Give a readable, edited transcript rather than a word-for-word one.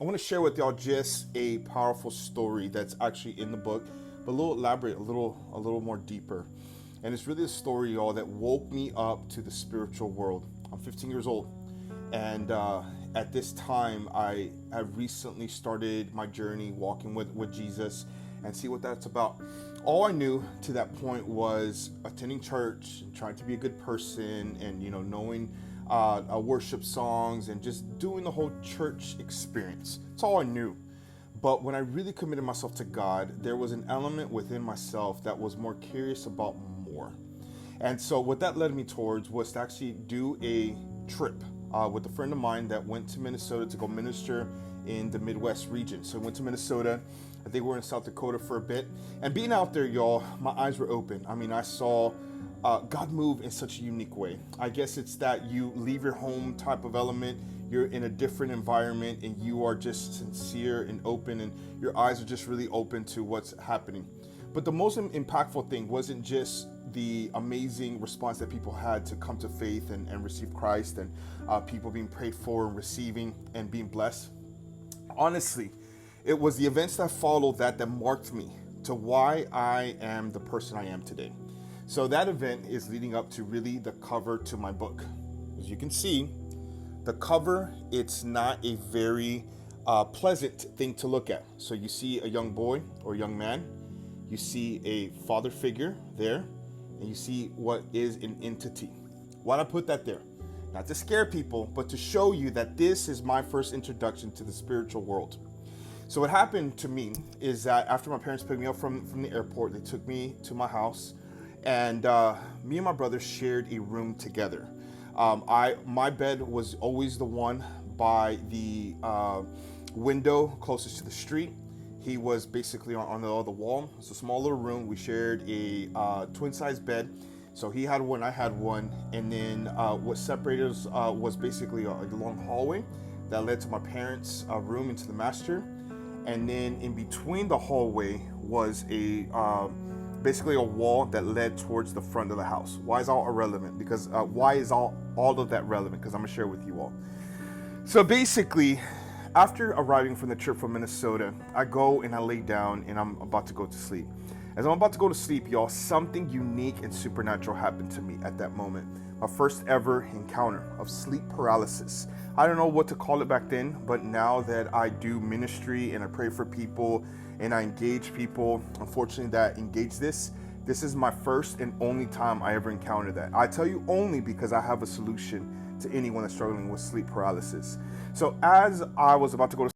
I want to share with y'all just a powerful story that's actually in the book, but a little elaborate, a little more deeper. And it's really a story, y'all, that woke me up to the spiritual world. I'm 15 years old, and at this time, I have recently started my journey walking with Jesus, and see what that's about. All I knew to that point was attending church and trying to be a good person, and knowing worship songs and just doing the whole church experience. That's all I knew. But when I really committed myself to God, there was an element within myself that was more curious about more. And so what that led me towards was to actually do a trip with a friend of mine that went to Minnesota to go minister in the Midwest region. So I went to Minnesota. I think we were in South Dakota for a bit. And being out there, y'all, my eyes were open. I mean, I saw God move in such a unique way. I guess it's that you leave your home type of element. You're in a different environment and you are just sincere and open, and your eyes are just really open to what's happening. But the most impactful thing wasn't just the amazing response that people had to come to faith and receive Christ, and people being prayed for and receiving and being blessed. Honestly, it was the events that followed that marked me to why I am the person I am today. So that event is leading up to really the cover to my book. As you can see, the cover, it's not a very pleasant thing to look at. So you see a young boy or young man, you see a father figure there, and you see what is an entity. Why'd I put that there? Not to scare people, but to show you that this is my first introduction to the spiritual world. So what happened to me is that after my parents picked me up from the airport, they took me to my house, and me and my brother shared a room together. My bed was always the one by the window closest to the street. He was basically on the other wall. It's a small little room. We shared a twin-size bed. So he had one, I had one, and then what separated us was basically a long hallway that led to my parents' room into the master. And then in between the hallway was basically a wall that led towards the front of the house. Why is all irrelevant? Because why is all of that relevant? Because I'm gonna share with you all. So basically, after arriving from the trip from Minnesota, I go and I lay down and I'm about to go to sleep. As I'm about to go to sleep, y'all, something unique and supernatural happened to me at that moment. My first ever encounter of sleep paralysis. I don't know what to call it back then, but now that I do ministry and I pray for people and I engage people, unfortunately, that engage this is my first and only time I ever encountered that. I tell you only because I have a solution to anyone that's struggling with sleep paralysis. So as I was about to go to